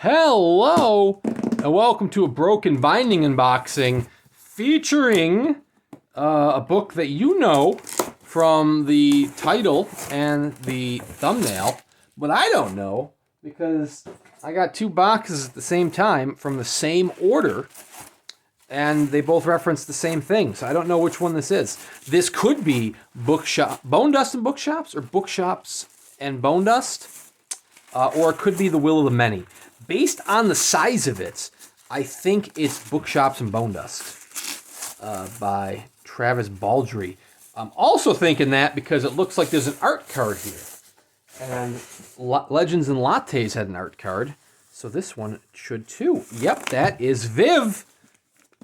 Hello, and welcome to a Broken Binding unboxing featuring a book that you know from the title and the thumbnail, but I don't know because I got two boxes at the same time from the same order, and they both reference the same thing, so I don't know which one this is. This could be Bonedust and Bookshops, or Bookshops and Bonedust, or it could be The Will of the Many. Based on the size of it, I think it's Bookshops and Bonedust by Travis Baldree. I'm also thinking that because it looks like there's an art card here. And Legends and Lattes had an art card, so this one should too. Yep, that is Viv.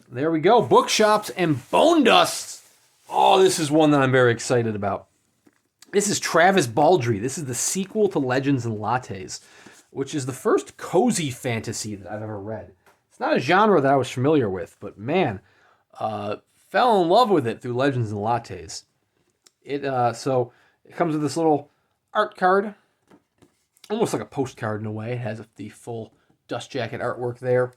There we go, Bookshops and Bonedust. Oh, this is one that I'm very excited about. This is Travis Baldree. This is the sequel to Legends and Lattes, which is the first cozy fantasy that I've ever read. It's not a genre that I was familiar with, but man, fell in love with it through Legends and Lattes. So it comes with this little art card, almost like a postcard in a way. It has the full dust jacket artwork there.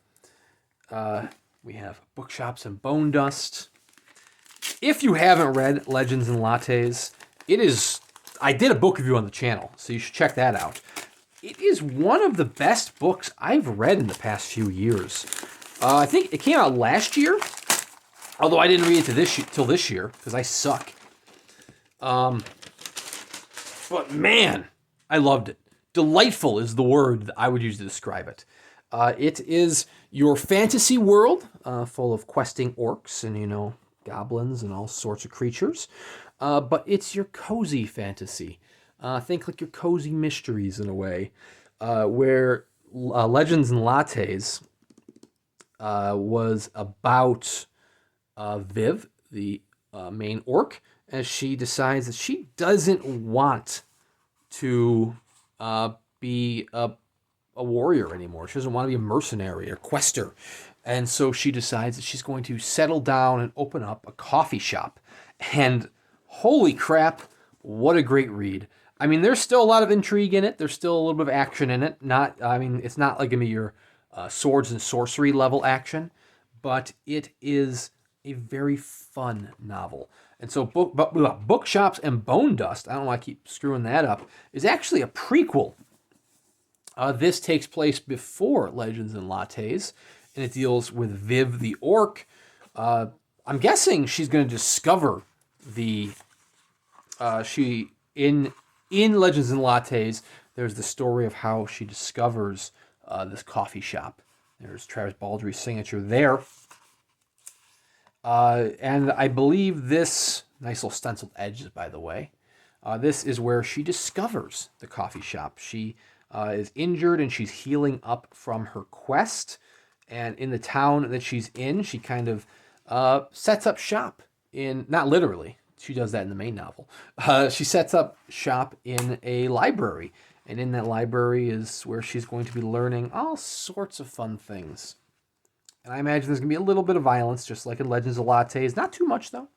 We have Bookshops and Bonedust. If you haven't read Legends and Lattes, I did a book review on the channel, so you should check that out. It is one of the best books I've read in the past few years. I think it came out last year, although I didn't read it till this year, because I suck. But man, I loved it. Delightful is the word that I would use to describe it. It is your fantasy world, full of questing orcs and, goblins and all sorts of creatures. But it's your cozy fantasy. Think like your cozy mysteries in a way, where Legends and Lattes was about Viv, the main orc, as she decides that she doesn't want to be a warrior anymore. She doesn't want to be a mercenary or quester. And so she decides that she's going to settle down and open up a coffee shop. And holy crap, what a great read. I mean, there's still a lot of intrigue in it. There's still a little bit of action in it. It's not like going to be your swords and sorcery level action, but it is a very fun novel. And so Bookshops and Bonedust, I don't know why I keep screwing that up, is actually a prequel. This takes place before Legends and Lattes, and it deals with Viv the orc. I'm guessing she's going to discover in Legends and Lattes, there's the story of how she discovers this coffee shop. There's Travis Baldree's signature there. And I believe this, nice little stenciled edges, by the way, this is where she discovers the coffee shop. She is injured and she's healing up from her quest. And in the town that she's in, she kind of sets up shop not literally. She does that in the main novel. She sets up shop in a library. And in that library is where she's going to be learning all sorts of fun things. And I imagine there's going to be a little bit of violence, just like in Legends of Lattes. Not too much, though.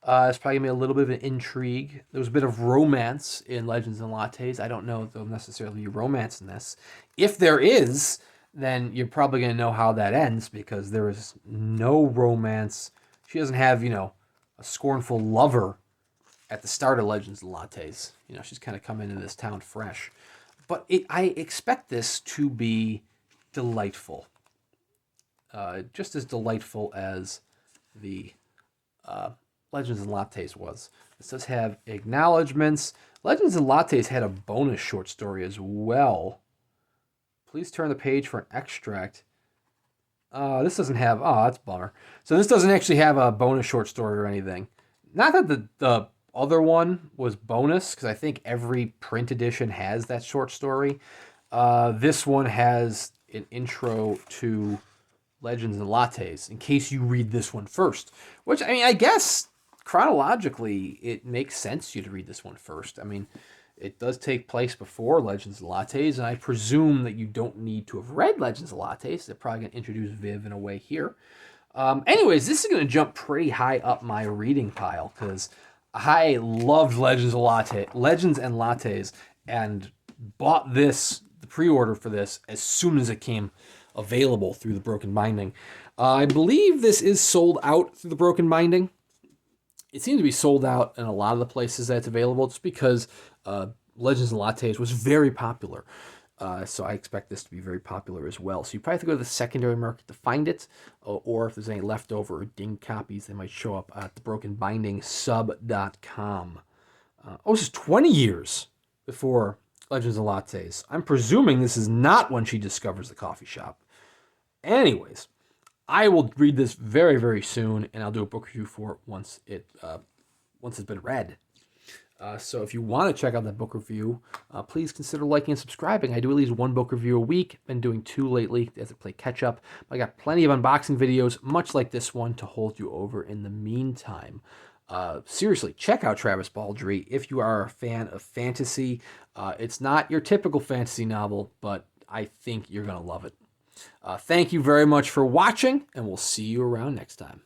There's probably going to be a little bit of an intrigue. There was a bit of romance in Legends and Lattes. I don't know if there'll necessarily be romance in this. If there is, then you're probably going to know how that ends, because there is no romance. She doesn't have, a scornful lover at the start of Legends and Lattes. She's kind of come into this town fresh. But I expect this to be delightful. Just as delightful as the Legends and Lattes was. This does have acknowledgments. Legends and Lattes had a bonus short story as well. Please turn the page for an extract. This doesn't have... Oh, that's a bummer. So this doesn't actually have a bonus short story or anything. Not that the other one was bonus, because I think every print edition has that short story. This one has an intro to Legends and Lattes, in case you read this one first. Which, I guess, chronologically, it makes sense to you to read this one first. It does take place before Legends and Lattes, and I presume that you don't need to have read Legends and Lattes. They're probably going to introduce Viv in a way here. Anyways, this is going to jump pretty high up my reading pile, because I loved Legends and Lattes, and bought this the pre-order for this as soon as it came available through the Broken Binding. I believe this is sold out through the Broken Binding. It seems to be sold out in a lot of the places that it's available, just because Legends and Lattes was very popular. So I expect this to be very popular as well. So you probably have to go to the secondary market to find it, or if there's any leftover or dinged copies, they might show up at the brokenbindingsub.com. This is 20 years before Legends and Lattes. I'm presuming this is not when she discovers the coffee shop. Anyways, I will read this very, very soon, and I'll do a book review for it once it's been read. So if you want to check out that book review, please consider liking and subscribing. I do at least one book review a week. Been doing 2 lately as I play catch up. I got plenty of unboxing videos, much like this one, to hold you over in the meantime. Seriously, check out Travis Baldree if you are a fan of fantasy. It's not your typical fantasy novel, but I think you're going to love it. Thank you very much for watching, and we'll see you around next time.